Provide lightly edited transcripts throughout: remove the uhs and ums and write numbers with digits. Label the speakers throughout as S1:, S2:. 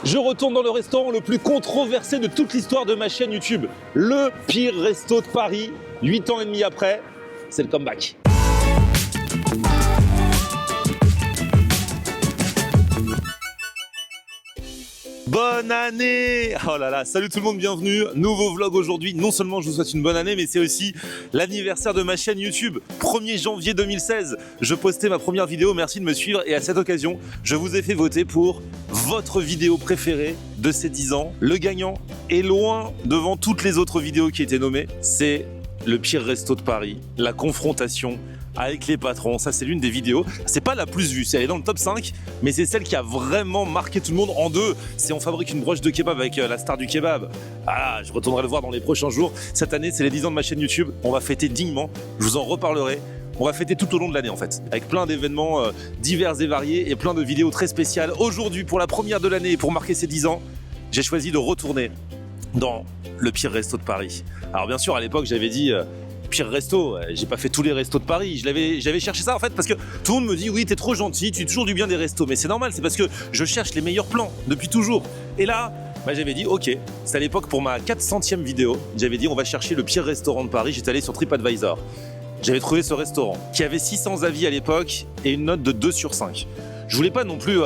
S1: Je retourne dans le restaurant le plus controversé de toute l'histoire de ma chaîne YouTube. Le pire resto de Paris. 8 ans et demi après, c'est le comeback. Bonne année! Oh là là, salut tout le monde, bienvenue. Nouveau vlog aujourd'hui. Non seulement je vous souhaite une bonne année, mais c'est aussi l'anniversaire de ma chaîne YouTube. 1er janvier 2016, je postais ma première vidéo, merci de me suivre. Et à cette occasion, je vous ai fait voter pour votre vidéo préférée de ces 10 ans. Le gagnant est loin devant toutes les autres vidéos qui étaient nommées. C'est le pire resto de Paris, la confrontation avec les patrons. Ça, c'est l'une des vidéos. C'est pas la plus vue, elle est dans le top 5, mais c'est celle qui a vraiment marqué tout le monde en deux. C'est on fabrique une broche de kebab avec la star du kebab. Ah, je retournerai le voir dans les prochains jours. Cette année, c'est les 10 ans de ma chaîne YouTube. On va fêter dignement. Je vous en reparlerai. On va fêter tout au long de l'année en fait, avec plein d'événements divers et variés et plein de vidéos très spéciales. Aujourd'hui, pour la première de l'année et pour marquer ces 10 ans, j'ai choisi de retourner dans le pire resto de Paris. Alors bien sûr, à l'époque, j'avais dit pire resto, j'ai pas fait tous les restos de Paris, j'avais cherché ça en fait parce que tout le monde me dit oui, t'es trop gentil, tu dis toujours du bien des restos, mais c'est normal, c'est parce que je cherche les meilleurs plans depuis toujours. Et là, j'avais dit ok, c'est à l'époque pour ma 400e vidéo, j'avais dit on va chercher le pire restaurant de Paris, j'étais allé sur TripAdvisor. J'avais trouvé ce restaurant qui avait 600 avis à l'époque et une note de 2 sur 5. Je voulais pas non plus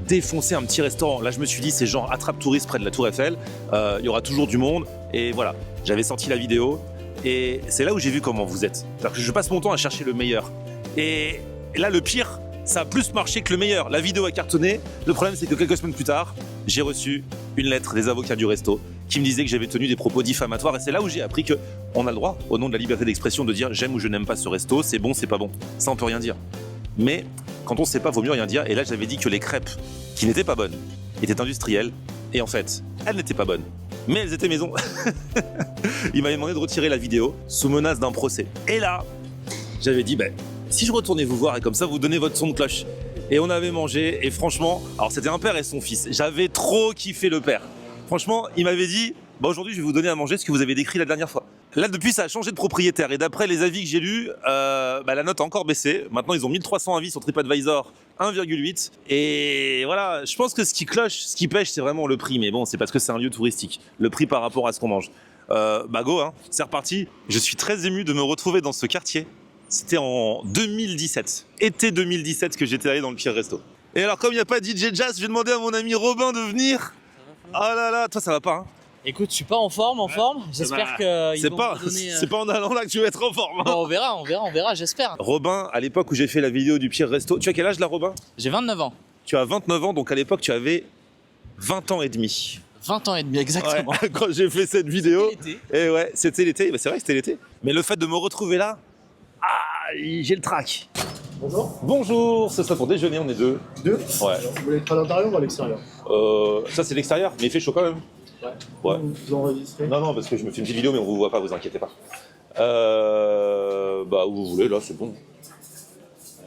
S1: défoncer un petit restaurant. Là, je me suis dit, c'est genre attrape touriste près de la Tour Eiffel. Il y aura toujours du monde. Et voilà, j'avais sorti la vidéo. Et c'est là où j'ai vu comment vous êtes. C'est-à-dire que je passe mon temps à chercher le meilleur. Et là, le pire, ça a plus marché que le meilleur. La vidéo a cartonné. Le problème, c'est que quelques semaines plus tard, j'ai reçu une lettre des avocats du resto qui me disait que j'avais tenu des propos diffamatoires. Et c'est là où j'ai appris qu'on a le droit, au nom de la liberté d'expression, de dire j'aime ou je n'aime pas ce resto, c'est bon, c'est pas bon. Ça, on peut rien dire. Mais quand on sait pas, vaut mieux rien dire. Et là, j'avais dit que les crêpes, qui n'étaient pas bonnes, étaient industrielles. Et en fait, elles n'étaient pas bonnes. Mais elles étaient maison. Il m'avait demandé de retirer la vidéo sous menace d'un procès. Et là, j'avais dit, si je retournais vous voir et comme ça, vous donnez votre son de cloche. Et on avait mangé. Et franchement, alors c'était un père et son fils. J'avais trop kiffé le père. Franchement, il m'avait dit, aujourd'hui, je vais vous donner à manger ce que vous avez décrit la dernière fois. Là, depuis, ça a changé de propriétaire. Et d'après les avis que j'ai lus, la note a encore baissé. Maintenant, ils ont 1300 avis sur TripAdvisor, 1,8. Et voilà, je pense que ce qui cloche, ce qui pêche, c'est vraiment le prix. Mais bon, c'est parce que c'est un lieu touristique. Le prix par rapport à ce qu'on mange. Go, hein, c'est reparti. Je suis très ému de me retrouver dans ce quartier. C'était en 2017. Été 2017 que j'étais allé dans le pire resto. Et alors, comme il n'y a pas de DJ Jazz, je vais demander à mon ami Robin de venir. Oh là là, toi, ça va pas, hein?
S2: Écoute, je suis pas en forme. J'espère que
S1: c'est pas en allant là que tu vas être en forme. Hein.
S2: Bon, on verra, j'espère.
S1: Robin, à l'époque où j'ai fait la vidéo du pire resto, tu as quel âge là, Robin?
S2: J'ai 29 ans.
S1: Tu as 29 ans, donc à l'époque tu avais 20 ans et demi.
S2: 20 ans et demi, exactement.
S1: Ouais, quand j'ai fait cette vidéo.
S2: C'était l'été.
S1: Et ouais, c'était l'été. C'est vrai que c'était l'été. Mais le fait de me retrouver là, j'ai le trac.
S3: Bonjour.
S1: Bonjour, ce serait pour déjeuner, on est deux.
S3: Deux.
S1: Ouais.
S3: Alors, vous voulez être à l'intérieur ou à l'extérieur?
S1: Ça c'est l'extérieur, mais il fait chaud quand même.
S3: Ouais.
S1: Ouais.
S3: Vous enregistrez?
S1: Non, parce que je me fais une petite vidéo, mais on vous voit pas, vous inquiétez pas. Où vous voulez, là, c'est bon.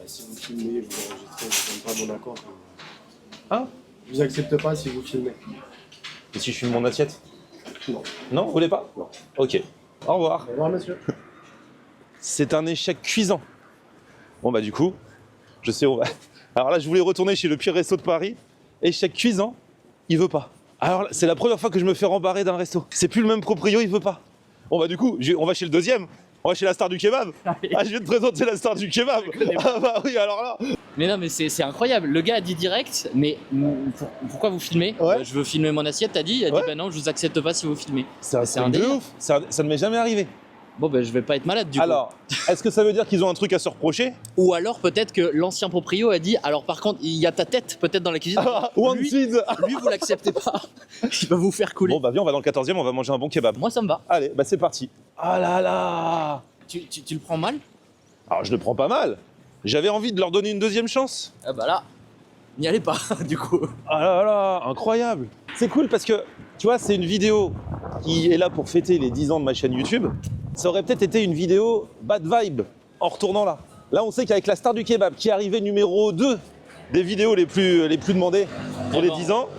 S3: Si vous filmez, vous enregistrez, je ne donne pas mon accord.
S1: Hein?
S3: Je vous accepte pas si vous filmez.
S1: Et si je filme mon assiette?
S3: Non.
S1: Non, vous voulez pas?
S3: Non.
S1: Ok. Au revoir.
S3: Au revoir, monsieur.
S1: C'est un échec cuisant. Bon du coup, je sais où on va. Alors là, je voulais retourner chez le pire resto de Paris. Échec cuisant, il veut pas. Alors là, c'est la première fois que je me fais rembarrer d'un resto. C'est plus le même proprio, il veut pas. Bon du coup, on va chez le deuxième. On va chez la star du kebab. Je vais te présenter la star du kebab. Ah bah oui, alors là.
S2: Mais non, mais c'est incroyable. Le gars a dit direct, mais pourquoi vous filmez?
S1: Ouais.
S2: Je veux filmer mon assiette, t'as dit? Il a
S1: Ouais.
S2: dit, non, je vous accepte pas si vous filmez.
S1: C'est un délire. Ouf. Ça ne m'est jamais arrivé.
S2: Bon, je vais pas être malade du coup.
S1: Alors, est-ce que ça veut dire qu'ils ont un truc à se reprocher?
S2: Ou alors peut-être que l'ancien proprio a dit, alors par contre, il y a ta tête peut-être dans la cuisine. Lui, vous l'acceptez pas. Il va vous faire couler.
S1: Bon viens, on va dans le 14e, on va manger un bon kebab.
S2: Moi, ça me va.
S1: Allez, c'est parti. Ah là là.
S2: Tu le prends mal?
S1: Alors je le prends pas mal. J'avais envie de leur donner une deuxième chance.
S2: Ah bah là, n'y allez pas du coup.
S1: Ah là là, incroyable. C'est cool parce que, tu vois, c'est une vidéo qui est là pour fêter les 10 ans de ma chaîne YouTube. Ça aurait peut-être été une vidéo bad vibe en retournant là. Là, on sait qu'avec la star du kebab qui est arrivée numéro 2 des vidéos les plus demandées pour les 10 ans,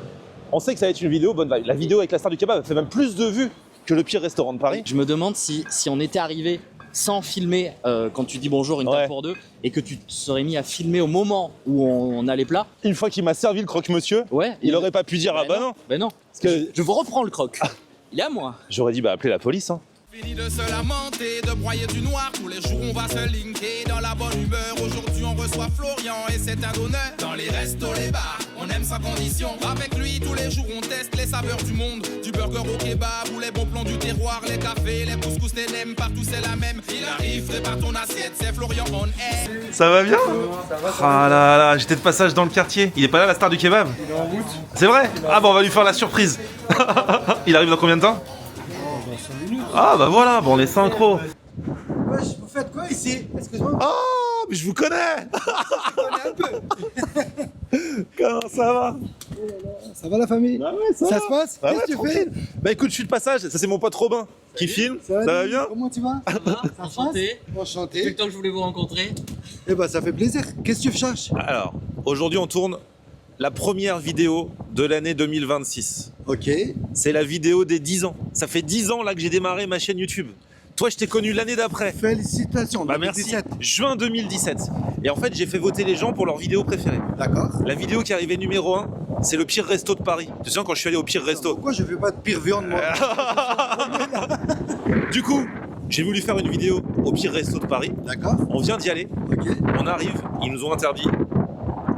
S1: on sait que ça va être une vidéo bonne vibe. La vidéo avec la star du kebab fait même plus de vues que le pire restaurant de Paris.
S2: Je me demande si on était arrivé sans filmer quand tu dis bonjour une
S1: Ouais.
S2: table pour deux et que tu te serais mis à filmer au moment où on a les plats,
S1: Une fois qu'il m'a servi le croque-monsieur,
S2: ouais.
S1: il aurait pas pu dire ah bah non.
S2: Ben non.
S1: Parce que
S2: Je vous reprends le croc. Il est à moi.
S1: j'aurais dit bah appelez la police. Hein.
S4: Fini de se lamenter, de broyer du noir. Tous les jours on va se linker dans la bonne humeur. Aujourd'hui on reçoit Florian et c'est un honneur. Dans les restos, les bars, on aime sa condition. Avec lui tous les jours on teste les saveurs du monde. Du burger au kebab ou les bons plans du terroir. Les cafés, les couscous, les nems, partout c'est la même. Il arrive, prépare ton assiette, c'est Florian on air.
S1: Ça va bien? Ah là là, j'étais de passage dans le quartier. Il est pas là la star du kebab?
S3: Il est en route.
S1: C'est vrai? Ah bah on va lui faire la surprise. Il arrive dans combien de temps?
S3: Dans 5 minutes.
S1: Ah bah voilà, bon on est synchro.
S3: Wesh, vous faites quoi ici? Excuse-moi.
S1: Ah mais je vous connais. Comment ça va?
S3: Ça va la famille?
S1: Bah ouais,
S3: Ça se passe?
S1: Bah ouais,
S3: Qu'est-ce que tu fais?
S1: tranquille. Bah écoute, je suis de passage, ça c'est mon pote Robin qui filme. Ça va
S3: Denis?
S1: bien?
S3: Comment tu vas?
S2: Enchanté. Tout le
S3: Enchanté.
S2: temps que je voulais vous rencontrer.
S3: Eh ben ça fait plaisir. Qu'est-ce que tu cherches?
S1: Alors, aujourd'hui on tourne la première vidéo de l'année 2026.
S3: Ok.
S1: C'est la vidéo des 10 ans. Ça fait 10 ans là que j'ai démarré ma chaîne YouTube. Toi, je t'ai connu l'année d'après.
S3: Félicitations.
S1: Bah
S3: 2017.
S1: merci. Juin 2017. Et en fait, j'ai fait voter les gens pour leur vidéo préférée.
S3: D'accord.
S1: La vidéo qui arrivait numéro 1, c'est le pire resto de Paris. Tu te souviens quand je suis allé au pire resto?
S3: Pourquoi je fais pas de pire viande moi?
S1: Du coup, j'ai voulu faire une vidéo au pire resto de Paris.
S3: D'accord.
S1: On vient d'y aller.
S3: Ok.
S1: On arrive. Ils nous ont interdit.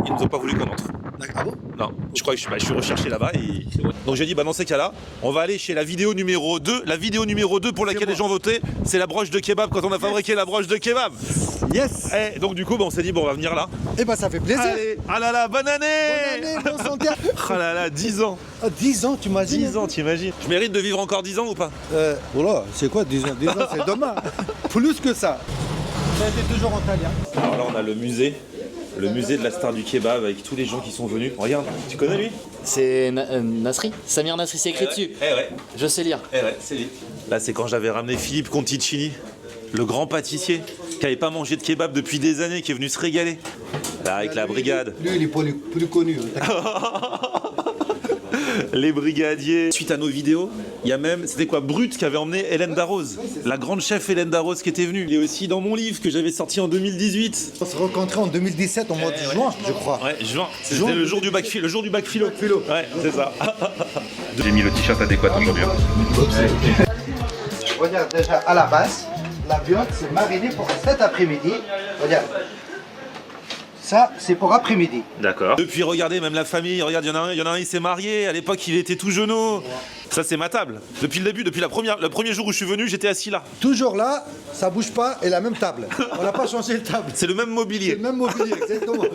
S1: Ils nous ont pas voulu qu'on entre.
S3: D'accord. Ah bon?
S1: Non, je crois que je suis recherché là-bas. Et... Donc j'ai dit, bah dans ces cas-là, on va aller chez la vidéo numéro 2. La vidéo numéro 2 pour laquelle les gens votaient, c'est la broche de kebab quand on a fabriqué la broche de kebab.
S3: Yes.
S1: Et donc du coup, bah, on s'est dit, bon, on va venir là.
S3: Eh ben ça fait plaisir.
S1: Allez, ah là là, bonne année.
S3: Bonne année, bonne santé.
S1: Ah là là, 10 ans.
S3: Ah, 10 ans, tu m'imagines?
S1: 10 ans, t'imagines? Je mérite de vivre encore 10 ans ou pas?
S3: Voilà, c'est quoi 10 ans? 10 ans, c'est demain. Plus que ça. Ça a été toujours en italien.
S1: Alors là, on a le musée de la star du kebab avec tous les gens qui sont venus. Regarde, tu connais lui?
S2: C'est Nasri. Samir Nasri, c'est écrit dessus.
S1: Eh ouais,
S2: Je sais lire.
S1: c'est lui. Là, c'est quand j'avais ramené Philippe Conticini, le grand pâtissier, qui n'avait pas mangé de kebab depuis des années, qui est venu se régaler. Là, avec la brigade.
S3: Lui, il est plus connu.
S1: Les brigadiers. Suite à nos vidéos, il y a même, c'était quoi, Brut qui avait emmené Hélène Darroze, la grande chef Hélène Darroze qui était venue. Il est aussi dans mon livre que j'avais sorti en 2018.
S3: On s'est rencontrés en 2017 au mois de juin, je crois.
S1: Ouais, juin. C'était
S3: Juin.
S1: le jour du bac philo.
S3: Philo.
S1: Ouais, c'est ça. J'ai mis le t-shirt adéquat aujourd'hui.
S3: Regarde déjà à la base, la viande c'est mariné pour cet après-midi. Regarde. Ça, c'est pour après-midi.
S1: D'accord. Depuis, regardez, même la famille, regarde, il y en a un, il s'est marié. À l'époque, il était tout jeuneau. Ça, c'est ma table. Depuis le début, depuis le premier jour où je suis venu, j'étais assis là.
S3: Toujours là, ça bouge pas et la même table. On n'a pas changé de table.
S1: C'est le même
S3: C'est
S1: mobilier.
S3: le même mobilier, exactement.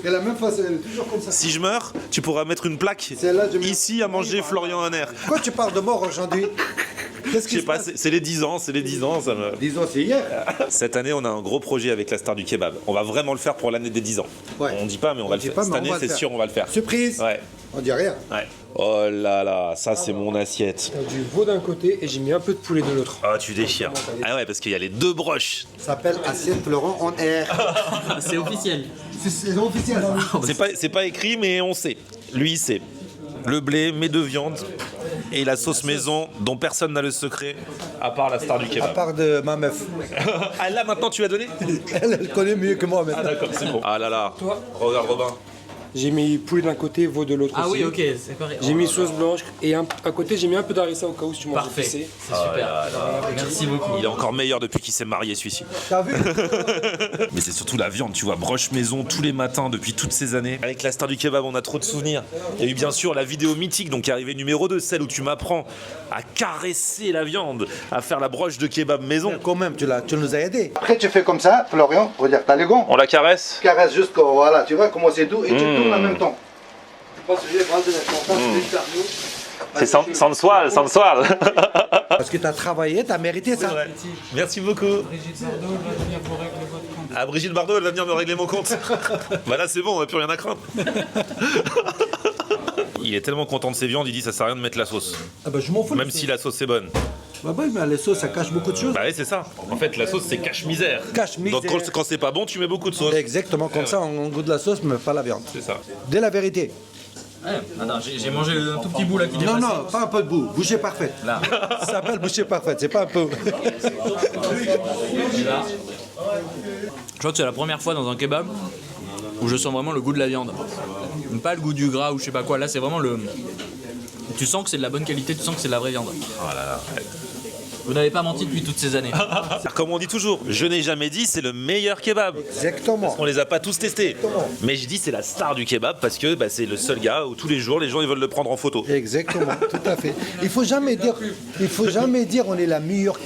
S3: Et la même façon, elle est toujours comme ça.
S1: Si je meurs, tu pourras mettre une plaque
S3: Celle-là, je mets-
S1: ici à manger Florian Hanner.
S3: Pourquoi tu parles de mort aujourd'hui? Qu'est-ce
S1: Je
S3: qui
S1: sais
S3: se
S1: pas,
S3: passe?
S1: c'est les 10 ans, ça me...
S3: Disons, c'est hier.
S1: Cette année, on a un gros projet avec la star du kebab. On va vraiment le faire pour l'année des 10 ans.
S3: Ouais.
S1: On dit pas, mais on va le
S3: dit
S1: faire.
S3: pas,
S1: Cette
S3: mais on
S1: année,
S3: va le
S1: c'est
S3: faire.
S1: sûr, on va le faire.
S3: Surprise.
S1: Ouais,
S3: On dit rien.
S1: ouais. Oh là là, ça c'est mon assiette.
S5: Il y a du veau d'un côté et j'ai mis un peu de poulet de l'autre.
S1: Ah, tu déchires. Ah ouais, parce qu'il y a les deux broches.
S3: Ça s'appelle assiette Florent en air.
S2: C'est officiel.
S3: C'est officiel.
S1: C'est pas écrit, mais on sait. Lui, il sait. Le blé, mes deux viandes et la sauce maison dont personne n'a le secret, à part la star du
S3: À
S1: kebab.
S3: part de ma meuf.
S1: Ah là, maintenant, tu as donné?
S3: Elle connaît mieux que moi
S1: Ah
S3: maintenant.
S1: d'accord, c'est bon. Ah là là.
S5: Toi
S1: Regarde Robin.
S5: J'ai mis poulet d'un côté, veau de l'autre
S2: Ah
S5: aussi.
S2: oui, ok, c'est pareil.
S5: J'ai mis sauce blanche et à côté j'ai mis un peu d'harissa au cas où si tu manges
S2: Parfait.
S5: épicé.
S2: C'est super. Merci beaucoup.
S1: Il est encore meilleur depuis qu'il s'est marié celui-ci.
S3: T'as vu?
S1: Mais c'est surtout la viande, tu vois, broche maison tous les matins depuis toutes ces années. Avec la star du kebab, on a trop de souvenirs. Il y a eu bien sûr la vidéo mythique, donc qui est arrivée numéro 2, celle où tu m'apprends à caresser la viande, à faire la broche de kebab maison.
S3: Quand même, tu nous as aidés. Après, tu fais comme ça, Florian. Regarde, t'as les gants.
S1: On la caresse.
S3: Tu caresses juste comme voilà, tu vois comment c'est doux et tu tournes en même temps.
S1: C'est sensual.
S3: Parce que t'as travaillé, t'as mérité ça.
S1: Merci beaucoup. Ah, Brigitte Bardot, elle va venir me régler mon compte. Bah là, c'est bon, on n'a plus rien à craindre. Il est tellement content de ses viandes, il dit ça sert à rien de mettre la sauce.
S3: Ah bah je m'en fous.
S1: Même si la sauce est bonne.
S3: Bah ouais, mais les sauces, ça cache beaucoup de choses.
S1: Bah ouais, c'est ça. En fait, la sauce, c'est cache-misère.
S3: Cache-misère.
S1: Donc quand c'est pas bon, tu mets beaucoup de sauce.
S3: Exactement, comme ça on goûte la sauce, mais pas la viande.
S1: C'est ça.
S3: Dès la vérité.
S2: Ouais, attends, j'ai mangé un tout petit bout là qui dépasse.
S3: Non, pas un peu de bout, bouchée parfaite.
S2: Là.
S3: Ça s'appelle bouchée parfaite, c'est pas un peu.
S2: Je crois que c'est la première fois dans un kebab où je sens vraiment le goût de la viande. Pas le goût du gras ou je sais pas quoi, là c'est vraiment le... Tu sens que c'est de la bonne qualité, tu sens que c'est de la vraie viande.
S1: Oh là là.
S2: Vous n'avez pas menti depuis toutes ces années.
S1: Comme on dit toujours, je n'ai jamais dit c'est le meilleur kebab.
S3: Exactement.
S1: On les a pas tous testés. Mais je dis c'est la star du kebab parce que c'est le seul gars où tous les jours les gens ils veulent le prendre en photo.
S3: Exactement, tout à fait. Il faut jamais dire on est la meilleure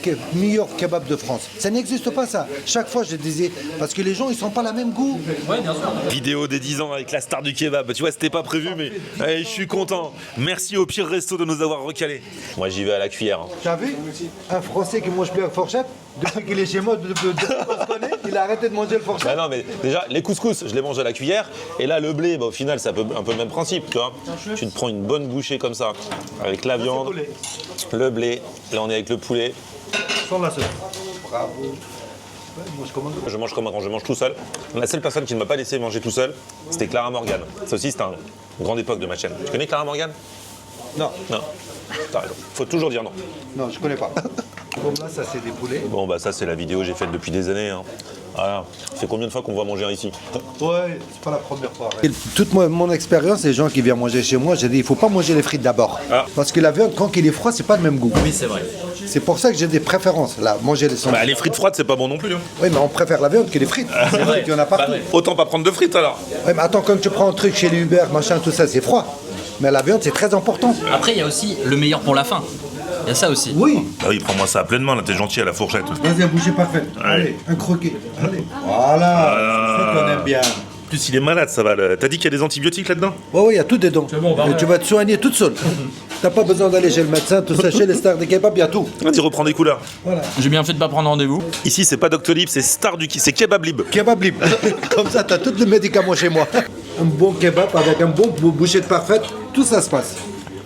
S3: kebab de France. Ça n'existe pas ça. Chaque fois je disais parce que les gens ils sont pas la même goût.
S2: Ouais, bien sûr.
S1: Vidéo des 10 ans avec la star du kebab. Tu vois, c'était pas prévu mais je suis content. Merci au Pire Resto de nous avoir recalés. Moi j'y vais à la cuillère.
S3: T'as vu un Français qui mange plus avec fourchette, depuis qu'il est chez moi, depuis qu'on se connaît, il a arrêté de manger le fourchette.
S1: Bah non mais déjà les couscous je les mange à la cuillère et là le blé au final c'est un peu le même principe tu vois. Tu te prends une bonne bouchée comme ça avec la viande, le blé, là on est avec le poulet.
S3: Sans la sauce. Bravo.
S1: Je mange comme un grand, je mange tout seul. La seule personne qui ne m'a pas laissé manger tout seul c'était Clara Morgan. Ça aussi c'était une grande époque de ma chaîne. Tu connais Clara Morgan?
S3: Non.
S1: Non. T'as raison. Faut toujours dire non.
S3: Non, je connais pas. Bon là ça c'est des poulets.
S1: Bon bah ça c'est la vidéo que j'ai faite depuis des années. Hein. Voilà. Ça fait combien de fois qu'on va manger ici?
S3: Ouais, c'est pas la première fois. Toute mon expérience, les gens qui viennent manger chez moi, j'ai dit il faut pas manger les frites d'abord.
S1: Ah.
S3: Parce que la viande, quand il est froid, c'est pas le même goût.
S2: Oui, c'est vrai.
S3: C'est pour ça que j'ai des préférences. Là, manger les sandwichs.
S1: Bah les frites froides c'est pas bon non plus. Hein.
S3: Oui, mais on préfère la viande que les frites. C'est vrai qu'il y en a partout.
S1: Autant pas prendre de frites alors.
S3: Oui, mais attends, quand tu prends un truc chez les Uber, machin, tout ça, c'est froid. Mais la viande, c'est très important.
S2: Après, il y a aussi le meilleur pour la fin. Il y a ça aussi.
S3: Oui.
S1: Bah oui, prends-moi ça à pleine main, là t'es gentil à la fourchette.
S3: Vas-y, un bouchée parfaite. Allez, un croquet. Allez. Voilà. C'est ça qu'on aime bien.
S1: En plus il est malade ça va. T'as dit qu'il y a des antibiotiques là-dedans?
S3: Oui, il y a tout dedans. Et tu vas te soigner toute seule. T'as pas besoin d'aller chez le médecin, tout ça, chez les stars des kebabs, il y a tout.
S1: Tu reprends des couleurs.
S3: Voilà.
S2: J'ai bien fait de pas prendre rendez-vous.
S1: Ici c'est pas Doctolib, c'est c'est Kebablib.
S3: Kebab libre. Comme ça, t'as tous les médicaments chez moi. Un bon kebab avec un bon bouchée de parfaite, tout ça se passe.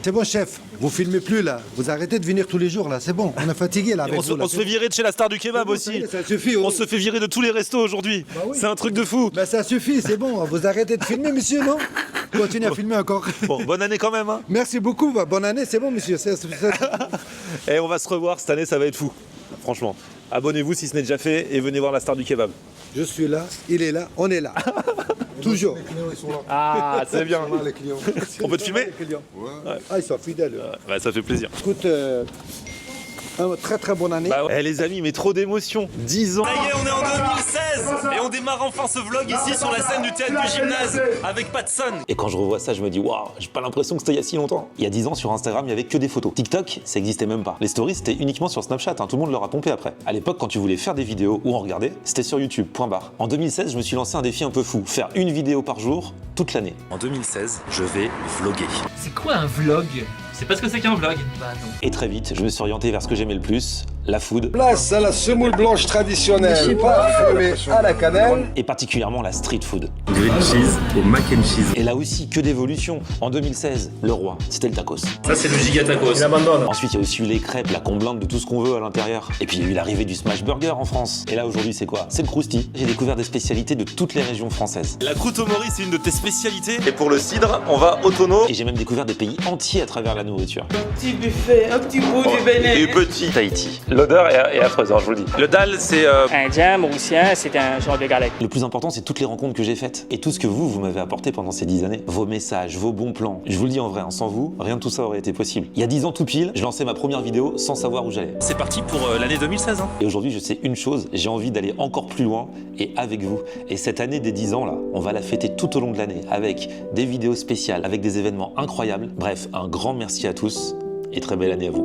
S3: C'est bon, chef. Vous filmez plus là. Vous arrêtez de venir tous les jours là. C'est bon. On est fatigué là avec vous.
S1: On se fait virer de chez la star du kebab aussi.
S3: Ça suffit.
S1: On se fait virer de tous les restos aujourd'hui.
S3: oui.
S1: C'est un truc de fou.
S3: Ben ça suffit, c'est bon. Vous arrêtez de filmer, monsieur, non? Continuez à filmer encore.
S1: Bon, bonne année quand même. Hein.
S3: Merci beaucoup. Bonne année, c'est bon, monsieur.
S1: Et on va se revoir cette année, ça va être fou. Franchement. Abonnez-vous si ce n'est déjà fait et venez voir la star du kebab.
S3: Je suis là, il est là, on est là. Toujours.
S6: Les clients, ils sont là.
S1: Ah, c'est bien.
S6: Les clients.
S1: On peut te filmer?
S3: Ah, ils sont fidèles.
S1: Ouais, ça fait plaisir.
S3: Écoute, une très très bonne année.
S1: Bah ouais. Les amis, mais trop d'émotions. 10 ans. Ça y est, on est en 2016 et on démarre enfin ce vlog ici sur la scène du théâtre du gymnase avec Patson. Et quand je revois ça, je me dis waouh, j'ai pas l'impression que c'était il y a si longtemps. Il y a 10 ans sur Instagram, il y avait que des photos. TikTok, ça existait même pas. Les stories, c'était uniquement sur Snapchat, hein. Tout le monde leur a pompé après. À l'époque, quand tu voulais faire des vidéos ou en regarder, c'était sur YouTube, point barre. En 2016, je me suis lancé un défi un peu fou, faire une vidéo par jour toute l'année. En 2016, je vais vlogger.
S2: C'est quoi un vlog? C'est pas ce que c'est qu'un vlog. Bah non.
S1: Et très vite, je me suis orienté vers ce que j'aimais le plus, la food.
S6: Place à la semoule blanche traditionnelle, parfumée à la cannelle.
S1: Et particulièrement la street food.
S7: Grilled cheese au mac and cheese.
S1: Et là aussi, que d'évolution. En 2016, le roi, c'était le tacos.
S7: Ça, c'est le giga tacos.
S1: Ensuite, il y a aussi eu les crêpes, là qu'on blinde de tout ce qu'on veut à l'intérieur. Et puis, il y a eu l'arrivée du smash burger en France. Et là, aujourd'hui, c'est quoi? C'est le crousti. J'ai découvert des spécialités de toutes les régions françaises. La croûte au Mori, c'est une de tes spécialités. Et pour le cidre, on va au tonneau. Et j'ai même découvert des pays entiers à travers la nourriture.
S8: Petit buffet, un petit bout du Bénin.
S1: Et petit Tahiti. L'odeur est affreuse, hein, je vous le dis. Le dal, c'est...
S8: Indien, mauricien, c'est un genre de galette.
S1: Le plus important, c'est toutes les rencontres que j'ai faites. Et tout ce que vous m'avez apporté pendant ces 10 années. Vos messages, vos bons plans. Je vous le dis en vrai, hein, sans vous, rien de tout ça aurait été possible. Il y a 10 ans tout pile, je lançais ma première vidéo sans savoir où j'allais. C'est parti pour l'année 2016. Hein. Et aujourd'hui, je sais une chose, j'ai envie d'aller encore plus loin et avec vous. Et cette année des 10 ans, là, on va la fêter tout au long de l'année avec des vidéos spéciales, avec des événements incroyables. Bref, un grand merci à tous et très belle année à vous.